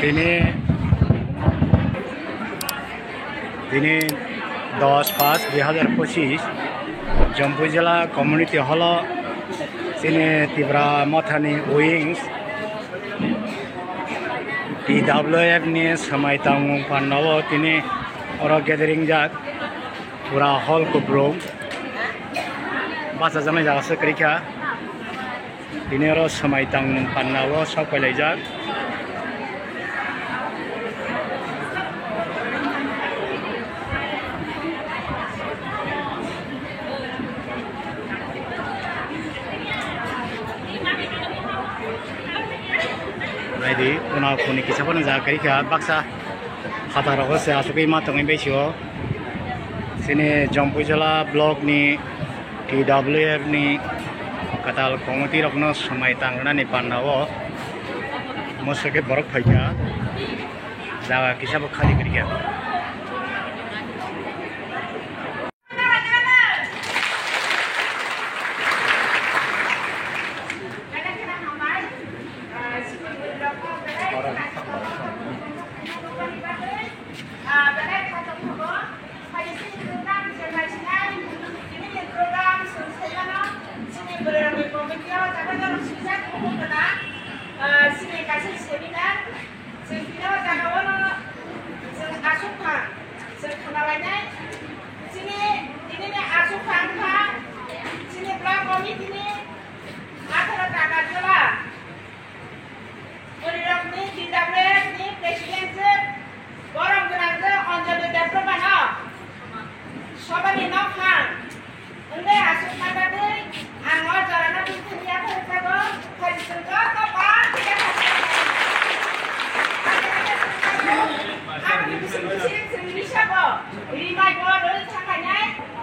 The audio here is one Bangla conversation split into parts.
তিনি 10/5/2025 जम्पू जिला कम्युनिटी हल सिने तिब्रा मथानी उइंग्स TWF नि समायतां पान्नाव तिनी और गैदरिंग जाक पूरा हॉल को ब्रो बासा जानाय जागासो करिखा तिनी और समायतां पान्नाव सब फैलाय जाक Jadi, kuna kuni kisah pun nak kari kah baksa kata rohos saya asuki matang ini besok. Sini Jampu Jala blog ni TWF ni kata komiti rokno semai tangan ni pandawo. Musuhnya borok payah. Jaga kisah pun kali kari kah.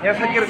Ya sakit.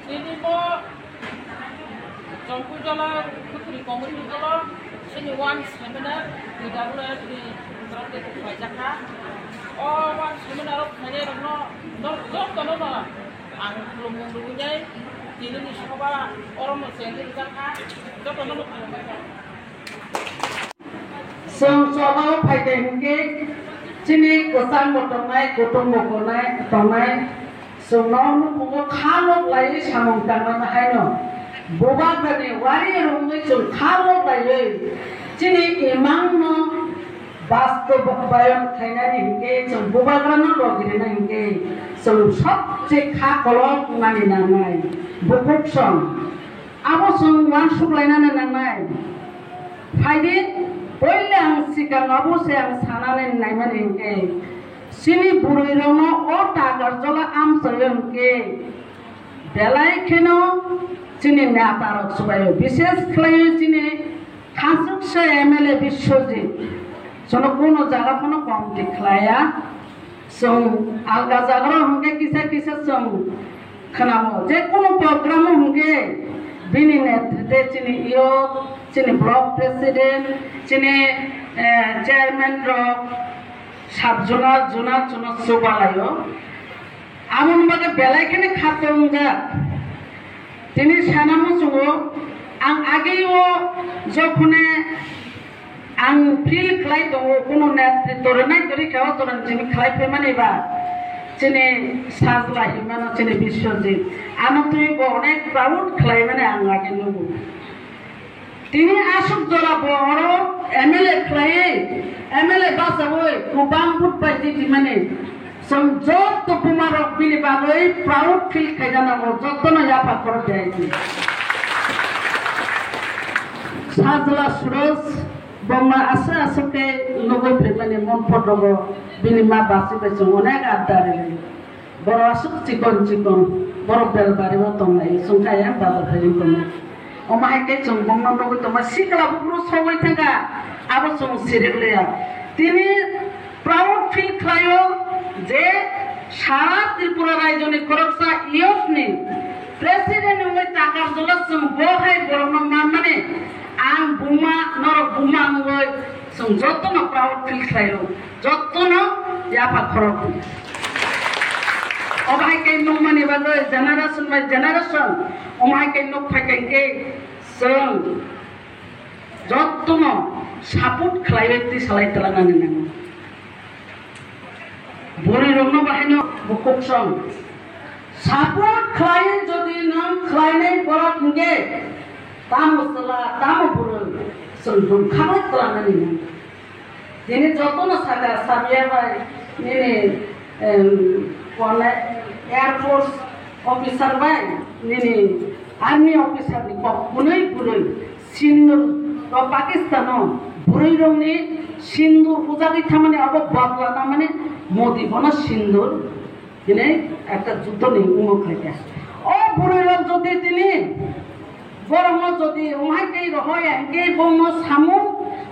Ini mo Jampu Jala Putri Komuni Jala sini one seminar di dalam di terus di Jakarta. Oh one seminar hanya rokno dor tono ang belum dulunya ini di sekolah orang masih di Jakarta dor tono Song-song pakai mungkin sini kesan motornya kutung motornya Sunau nuku kalau lagi samung tangan mahal, buat bani wari rungi sun kalau lagi, jadi imam no bastu bayam kena hingga sun buat kerana logi na hingga sun sab cekha kolok nani nangai, bukuk sun, aku sun wan suklai nana nangai, hadit boleh ang sikang abu sayang sana nai man hingga. Sini burui rono ota garjola am soyong ke belai keno sini natarok subayo bises khlayo sini khasuk se MLA Biswajit sono kono jaga kono kom dikhlaya song alga jaga hunge kisa song khanamo je kono program hunge bini netrite sini iyo sini block president sini chairman rok sabjona jona sobalayo amon baga belai kene khatonga tini sanamo sungo ang ageo jokhone ang feel khlai dongo kono net torenai tori kawa toran jini khlai pe mane ba jini sajla himano jini Biswajit ano tui bo onek proud khlai mane ang age nugo tini asuk jora boro MLA khlai MLA basa boy kubang put pasti di mana? Semjot tu pumarok pilih baloi proud feel kaya nama jot tu na japa korot jadi. সাজলা Suraj বমা আছে আসকে নগর ফেমানি মন ফটব বিনিমা বাসি বেছে অনেক আড্ডারে বড় আসুক চিকন চিকন বড় বেল বাড়িব তোমায় সংখ্যায় বাবা ফেরি কমে অমাইকে চং বমা নগর তোমার শিকলা বুবরু সবাই থাকা আবার চং সিরিয়া তিনি প্রাউড ফিল খায়ও যে সারা ত্রিপুরা রাজ্যনি খরচা ইয়ফনি প্রেসিডেন্ট ওই টাকার জলসম বহাই বড় মানে আং বুমা নর বুমা ওই সং যতন প্রাউড ফিল খায়ও যতন ইয়াপা খরচ অমাইকে নমানি বাজে জেনারেশন বাই জেনারেশন অমাইকে নক ফাইকে সং যতন সাপোর্ট খাইবে সালাইতলাঙানি নাঙো বড়ি রং বাহানো বুকুকসং সাপোর্ট খাই যদি নাম খাইনাই বড় গে তামসলা তাম বুরো সন্দুম খাওয়া তলাঙানি নাঙো তিনি যতন সাগা সাবিয়া ভাই নিনে কোনে এয়ারফোর্স অফিসার ভাই নিনে আর্মি অফিসার নি কোনই বুরই সিন্ধু পাকিস্তান বুড়ি রংনি সিন্দুর পূজারি থামানে আবার বদলা না মানে মোদি বনা সিন্দুর তিনি একটা যুদ্ধ নেই উমুক খাইতে ও বুড়ি রং যদি তিনি বরং যদি উমাইকে রহয় আনকে বঙ্গ সামু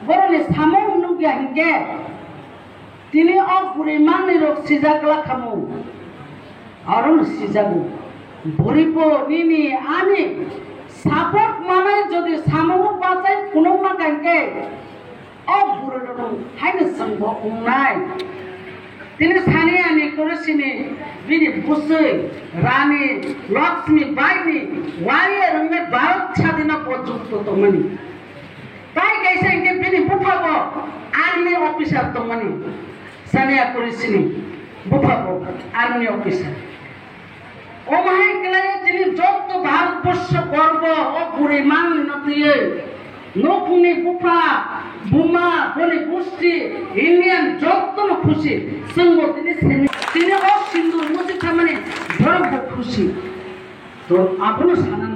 বরনি সামু নুগে আনকে তিনি ও বুড়ি মানি রোগ সিজাগলা খামু আর সিজাগু বুড়িপ নিনি আনি সাপোর্ট মানে যদি সামু বাঁচাই কোনো মাগাইকে ও বুড়ো রং হাইনে সঙ্গ উমনাই তিনি সানি আনি করেছিনি বিনি বুসে রানী লক্ষ্মী বাইনি ওয়াইয়ে রঙে ভারত স্বাধীন পর্যন্ত তোমানি তাই গেছে যে বিনি বুফাবো আর্মি অফিসার তোমানি সানিয়া করেছিনি বুফাবো আর্মি অফিসার ওমাই গেলে তিনি যত ভারতবর্ষ গর্ব ও বুড়ি মান নতিয়ে নকুনি বুফা বুমা বলি গোষ্ঠী ইন্ডিয়ান যত খুশি সঙ্গ তিনি ও সিন্ধুর মুসি মানে বড় খুশি তো আপনো সানান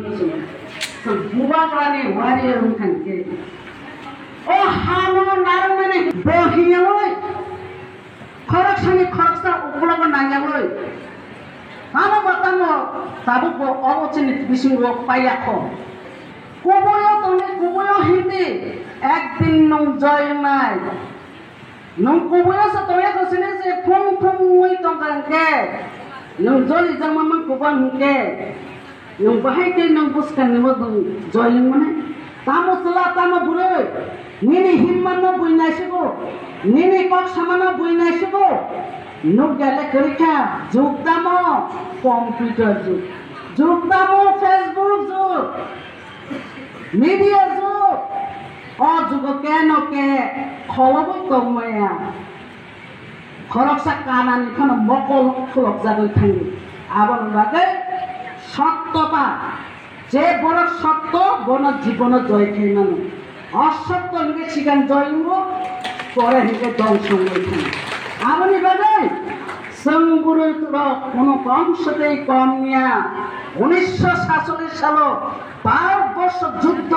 তো বুবা রানী ওয়ারিয়ার উঠানকে ও হানো নার মানে বহিয়াই খরকসানি খরকসা উপলব্ধ নাইয়াই হানো বাতানো তাবুকো অবচিনি বিসিঙ্গ পাইয়াখ কবয় তুমি কবয় হিন্দি একদিন নং জয় নাই নং কবয় সে তোয়া কসিনে যে ফং ফং ওই তঙ্গাকে নং জলি জামামা কবান কে নং বাহাইকে নং বুসকান নিব জয় মানে তামসলা তাম বুরে নিনি হিম্মান বইনাইছিগো নিনি কক সামানা বইনাইছিগো নং গেলে করিখা যোগদাম কম্পিউটার যুগ যোগদাম ফেসবুক যুগ মিডিয়া যুগ অযুগ কেন কে খলবই কমায়া খরকসা কানানি খান মকল খলক জাগৈ থাকি আবার লাগে সত্যতা যে বড় সত্য বন জীবন জয় খাই নানো অসত্য হিকে সিগান জয় নিব পরে হিকে ধ্বংস হয়ে থাকি আপনি লাগে সংগুরুর কোনো অংশতেই কম নিয়া 1947 সাল ভারতবর্ষ যুদ্ধ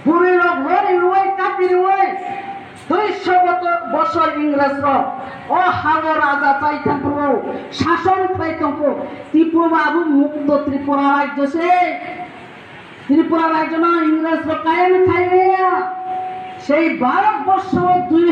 পুরী লড়ি রুই কাপি রুই 200 বছর ইংরেজরা ও হালো রাজা চাইতাম শাসন পাইতাম ত্রিপুরা বাবু মুক্ত ত্রিপুরা রাজ্য সে ত্রিপুরা রাজ্য না ইংরেজরা কায়েম খাইবে সেই ভারতবর্ষ 2